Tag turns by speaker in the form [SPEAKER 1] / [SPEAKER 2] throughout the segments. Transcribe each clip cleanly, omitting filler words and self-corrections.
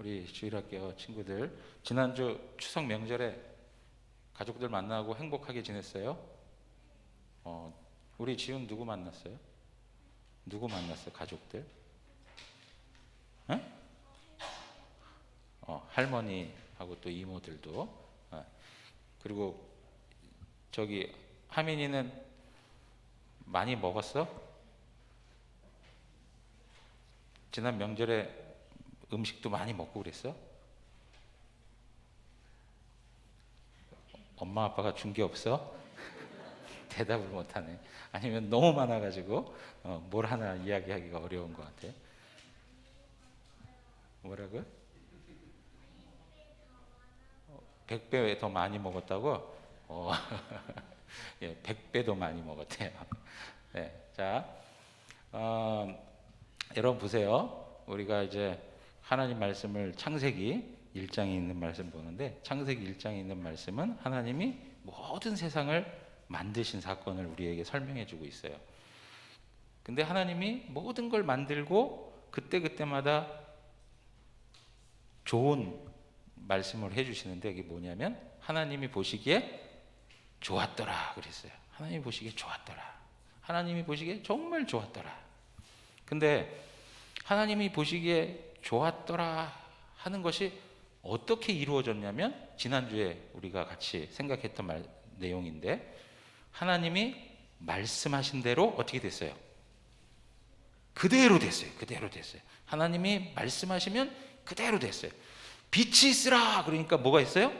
[SPEAKER 1] 우리 주일학교 친구들 지난주 추석 명절에 가족들 만나고 행복하게 지냈어요? 우리 지훈 누구 만났어요? 누구 만났어요? 가족들? 응? 할머니하고 또 이모들도. 그리고 저기 하민이는 많이 먹었어? 지난 명절에 음식도 많이 먹고 그랬어? 엄마 아빠가 준 게 없어? 대답을 못하네. 아니면 너무 많아가지고 뭘 하나 이야기하기가 어려운 것 같아. 뭐라고요? 100배 더 많이 먹었다고? 예, 100배도 많이 먹었대요. 네, 자, 여러분 보세요. 우리가 이제 하나님 말씀을 창세기 1장에 있는 말씀 보는데, 창세기 1장에 있는 말씀은 하나님이 모든 세상을 만드신 사건을 우리에게 설명해 주고 있어요. 근데 하나님이 모든 걸 만들고 그때그때마다 좋은 말씀을 해주시는데, 이게 뭐냐면 하나님이 보시기에 좋았더라 그랬어요. 하나님이 보시기에 좋았더라. 하나님이 보시기에 정말 좋았더라. 근데 하나님이 보시기에 좋았더라 하는 것이 어떻게 이루어졌냐면, 지난주에 우리가 같이 생각했던 내용인데, 하나님이 말씀하신 대로 어떻게 됐어요? 그대로 됐어요. 그대로 됐어요. 하나님이 말씀하시면 그대로 됐어요. 빛이 있으라 그러니까 뭐가 있어요?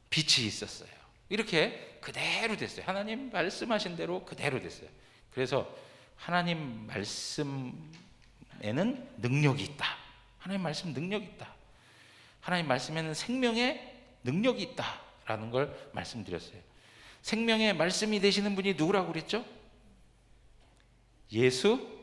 [SPEAKER 1] 빛이 있었어요. 이렇게 그대로 됐어요. 하나님 말씀하신 대로 그대로 됐어요. 그래서 하나님 말씀에는 능력이 있다. 하나님 말씀 능력이 있다. 하나님 말씀에는 생명의 능력이 있다라는 걸 말씀드렸어요. 생명의 말씀이 되시는 분이 누구라고 그랬죠? 예수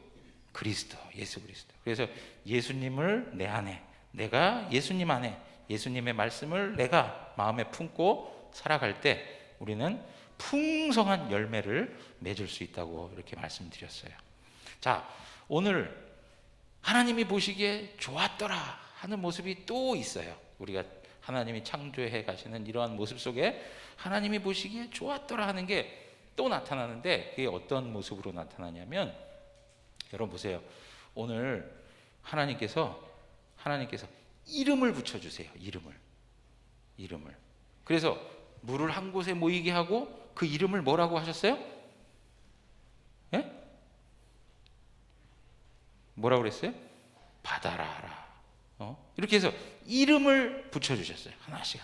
[SPEAKER 1] 그리스도. 예수 그리스도. 그래서 예수님을 내 안에, 내가 예수님 안에 예수님의 말씀을 내가 마음에 품고 살아갈 때 우리는 풍성한 열매를 맺을 수 있다고 이렇게 말씀드렸어요. 자, 오늘 하나님이 보시기에 좋았더라 하는 모습이 또 있어요. 우리가 하나님이 창조해 가시는 이러한 모습 속에 하나님이 보시기에 좋았더라 하는 게 또 나타나는데, 그게 어떤 모습으로 나타나냐면, 여러분 보세요. 오늘 하나님께서 이름을 붙여주세요. 이름을. 그래서 물을 한 곳에 모이게 하고 그 이름을 뭐라고 하셨어요? 예? 뭐라고 그랬어요? 바다라라. 이렇게 해서 이름을 붙여주셨어요. 하나씩.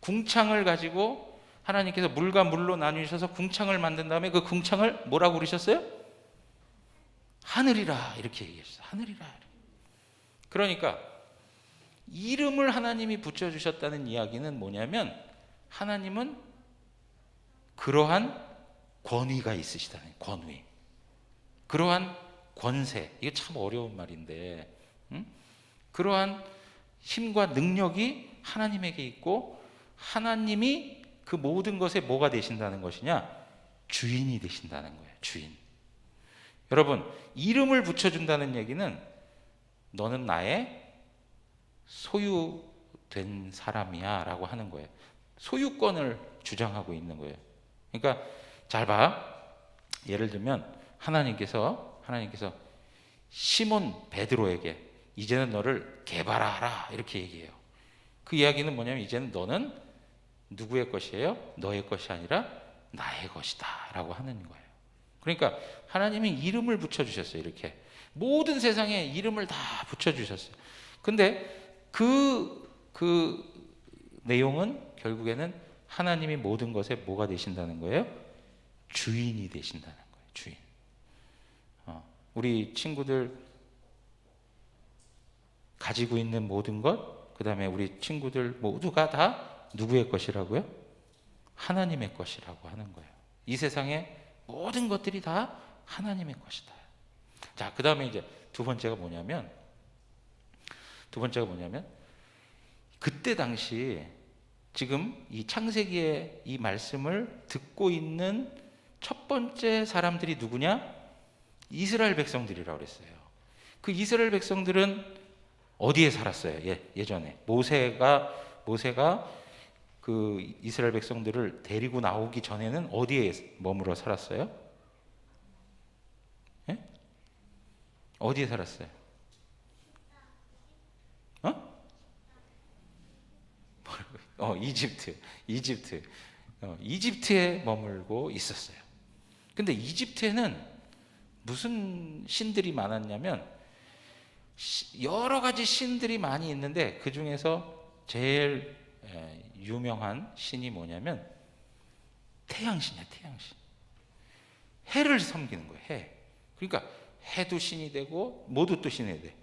[SPEAKER 1] 궁창을 가지고 하나님께서 물과 물로 나누셔서 궁창을 만든 다음에 그 궁창을 뭐라고 그러셨어요? 하늘이라 이렇게 얘기했어요. 하늘이라. 그러니까 이름을 하나님이 붙여주셨다는 이야기는 뭐냐면, 하나님은 그러한 권위가 있으시다는, 권위, 그러한 권세. 이게 참 어려운 말인데, 그러한 힘과 능력이 하나님에게 있고, 하나님이 그 모든 것에 뭐가 되신다는 것이냐? 주인이 되신다는 거예요. 주인. 여러분, 이름을 붙여준다는 얘기는 너는 나의 소유된 사람이야 라고 하는 거예요. 소유권을 주장하고 있는 거예요. 그러니까 잘 봐. 예를 들면 하나님께서 시몬 베드로에게 이제는 너를 개발하라 이렇게 얘기해요. 그 이야기는 뭐냐면, 이제는 너는 누구의 것이에요? 너의 것이 아니라 나의 것이다 라고 하는 거예요. 그러니까 하나님이 이름을 붙여주셨어요. 이렇게 모든 세상에 이름을 다 붙여주셨어요. 근데 그 내용은 결국에는 하나님이 모든 것에 뭐가 되신다는 거예요? 주인이 되신다는 거예요. 주인. 우리 친구들 가지고 있는 모든 것, 그 다음에 우리 친구들 모두가 다 누구의 것이라고요? 하나님의 것이라고 하는 거예요. 이 세상의 모든 것들이 다 하나님의 것이다. 자, 그 다음에 이제 두 번째가 뭐냐면, 그때 당시 지금 이 창세기의 이 말씀을 듣고 있는 첫 번째 사람들이 누구냐? 이스라엘 백성들이라고 그랬어요. 그 이스라엘 백성들은 어디에 살았어요? 예전에 모세가 그 이스라엘 백성들을 데리고 나오기 전에는 어디에 머물러 살았어요? 예? 어디에 살았어요? 이집트에 머물고 있었어요. 근데 이집트에는 무슨 신들이 많았냐면 여러 가지 신들이 많이 있는데 그 중에서 제일 유명한 신이 뭐냐면 태양신이야. 태양신. 해를 섬기는 거예요. 해. 그러니까 해도 신이 되고 모두 또 신이 돼.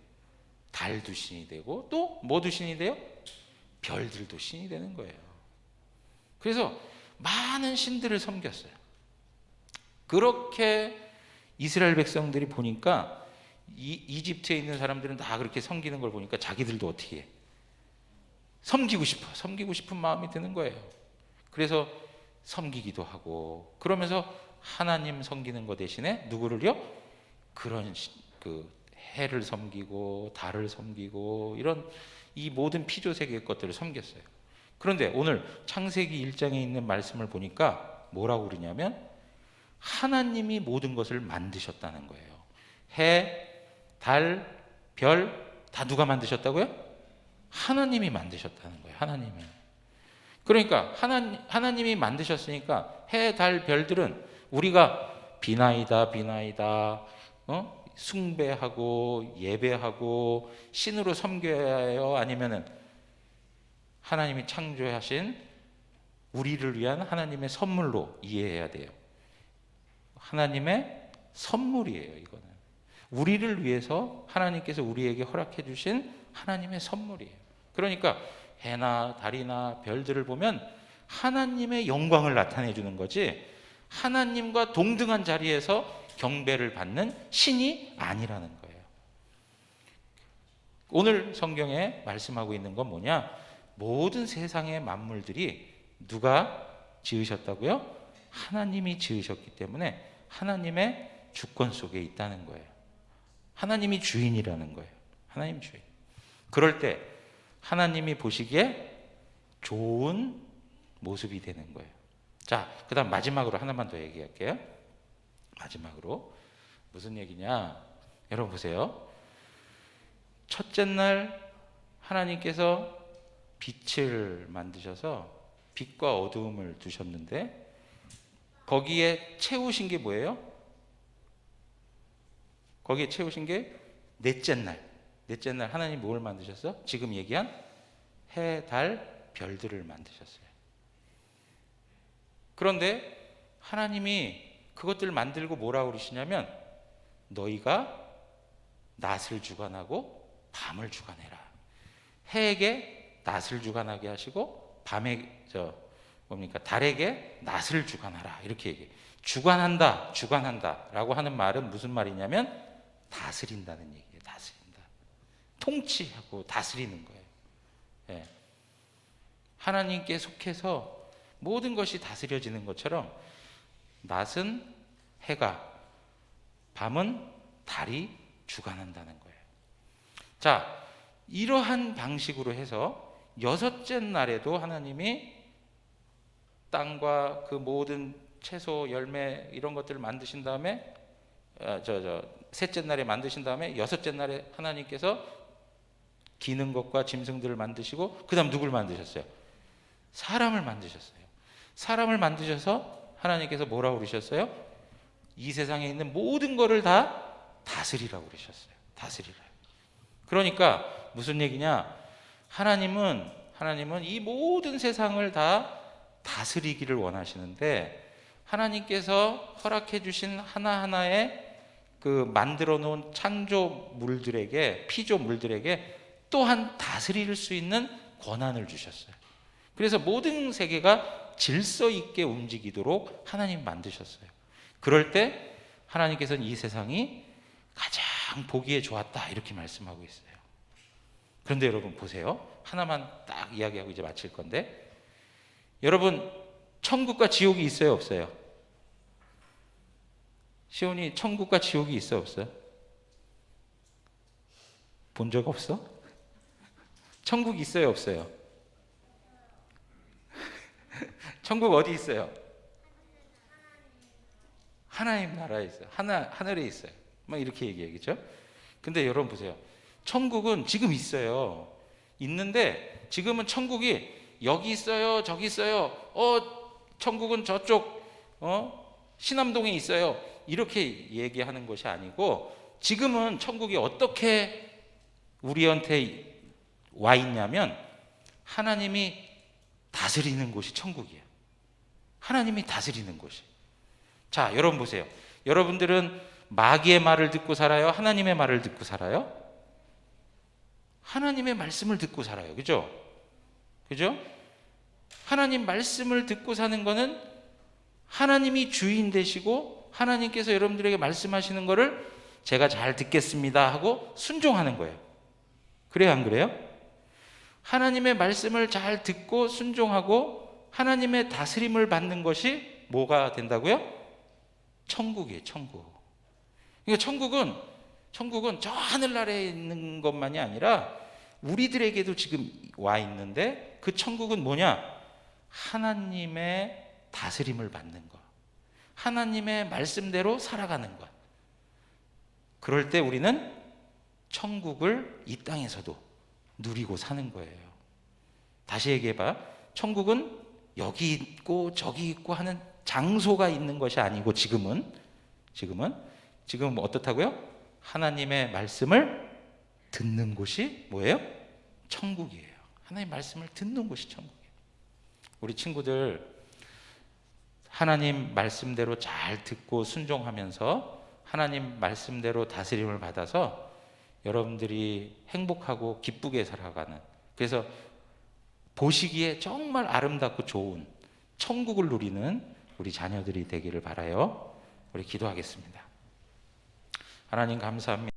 [SPEAKER 1] 달도 신이 되고 또 뭐도 신이 돼요? 별들도 신이 되는 거예요. 그래서 많은 신들을 섬겼어요. 그렇게 이스라엘 백성들이 보니까 이집트에 있는 사람들은 다 그렇게 섬기는 걸 보니까 자기들도 어떻게 해? 섬기고 싶은 마음이 드는 거예요. 그래서 섬기기도 하고 그러면서 하나님 섬기는 것 대신에 누구를요? 그런 그 해를 섬기고 달을 섬기고 이런 이 모든 피조세계의 것들을 섬겼어요. 그런데 오늘 창세기 1장에 있는 말씀을 보니까 뭐라고 그러냐면 하나님이 모든 것을 만드셨다는 거예요. 해, 달, 별 다 누가 만드셨다고요? 하나님이 만드셨다는 거예요. 하나님이. 그러니까 하나님이 만드셨으니까 해, 달, 별들은 우리가 비나이다 숭배하고 예배하고 신으로 섬겨야 해요? 아니면은 하나님이 창조하신 우리를 위한 하나님의 선물로 이해해야 돼요? 하나님의 선물이에요. 이거는 우리를 위해서 하나님께서 우리에게 허락해 주신 하나님의 선물이에요. 그러니까 해나 달이나 별들을 보면 하나님의 영광을 나타내 주는 거지 하나님과 동등한 자리에서 경배를 받는 신이 아니라는 거예요. 오늘 성경에 말씀하고 있는 건 뭐냐? 모든 세상의 만물들이 누가 지으셨다고요? 하나님이 지으셨기 때문에 하나님의 주권 속에 있다는 거예요. 하나님이 주인이라는 거예요. 하나님 주인. 그럴 때 하나님이 보시기에 좋은 모습이 되는 거예요. 자, 그 다음 마지막으로 하나만 더 얘기할게요. 마지막으로 무슨 얘기냐? 여러분 보세요. 첫째 날 하나님께서 빛을 만드셔서 빛과 어두움을 두셨는데 거기에 채우신 게 뭐예요? 거기에 채우신 게 넷째 날. 넷째 날 하나님 뭘 만드셨어? 지금 얘기한 해, 달, 별들을 만드셨어요. 그런데 하나님이 그것들을 만들고 뭐라고 그러시냐면 너희가 낮을 주관하고 밤을 주관해라. 해에게 낮을 주관하게 하시고 밤에 달에게 낮을 주관하라. 이렇게 얘기해. 주관한다라고 하는 말은 무슨 말이냐면 다스린다는 얘기예요. 다스린다. 통치하고 다스리는 거예요. 예. 하나님께 속해서 모든 것이 다스려지는 것처럼 낮은 해가, 밤은 달이 주관한다는 거예요. 자, 이러한 방식으로 해서 여섯째 날에도 하나님이 땅과 그 모든 채소, 열매 이런 것들을 만드신 다음에 셋째 날에 만드신 다음에 여섯째 날에 하나님께서 기는 것과 짐승들을 만드시고 그 다음 누굴 만드셨어요? 사람을 만드셨어요. 사람을 만드셔서 하나님께서 뭐라고 그러셨어요? 이 세상에 있는 모든 것을 다 다스리라고 그러셨어요. 다스리라. 그러니까 무슨 얘기냐? 하나님은 이 모든 세상을 다 다스리기를 원하시는데 하나님께서 허락해 주신 하나하나의 그 만들어 놓은 창조물들에게, 피조물들에게 또한 다스릴 수 있는 권한을 주셨어요. 그래서 모든 세계가 질서 있게 움직이도록 하나님 만드셨어요. 그럴 때 하나님께서는 이 세상이 가장 보기에 좋았다 이렇게 말씀하고 있어요. 그런데 여러분 보세요. 하나만 딱 이야기하고 이제 마칠 건데 여러분 천국과 지옥이 있어요 없어요? 시온이 천국과 지옥이 있어 없어요? 본 적 없어? 천국 있어요, 없어요? 천국 어디 있어요? 하나님 나라에 있어요. 하늘에 있어요. 막 이렇게 얘기하겠죠? 근데 여러분 보세요. 천국은 지금 있어요. 있는데 지금은 천국이 여기 있어요, 저기 있어요. 천국은 저쪽 신암동에 있어요. 이렇게 얘기하는 것이 아니고 지금은 천국이 어떻게 우리한테 와 있냐면 하나님이 다스리는 곳이 천국이에요. 하나님이 다스리는 곳이. 자, 여러분 보세요. 여러분들은 마귀의 말을 듣고 살아요? 하나님의 말을 듣고 살아요? 하나님의 말씀을 듣고 살아요. 그죠? 그죠? 하나님 말씀을 듣고 사는 거는 하나님이 주인 되시고 하나님께서 여러분들에게 말씀하시는 거를 제가 잘 듣겠습니다 하고 순종하는 거예요. 그래요, 안 그래요? 하나님의 말씀을 잘 듣고 순종하고 하나님의 다스림을 받는 것이 뭐가 된다고요? 천국이에요, 천국. 그러니까 천국은 저 하늘나라에 있는 것만이 아니라 우리들에게도 지금 와 있는데 그 천국은 뭐냐? 하나님의 다스림을 받는 것. 하나님의 말씀대로 살아가는 것. 그럴 때 우리는 천국을 이 땅에서도 누리고 사는 거예요. 다시 얘기해봐. 천국은 여기 있고 저기 있고 하는 장소가 있는 것이 아니고 지금은 어떻다고요? 하나님의 말씀을 듣는 곳이 뭐예요? 천국이에요. 하나님의 말씀을 듣는 곳이 천국이에요. 우리 친구들 하나님 말씀대로 잘 듣고 순종하면서 하나님 말씀대로 다스림을 받아서 여러분들이 행복하고 기쁘게 살아가는, 그래서 보시기에 정말 아름답고 좋은 천국을 누리는 우리 자녀들이 되기를 바라요. 우리 기도하겠습니다. 하나님 감사합니다.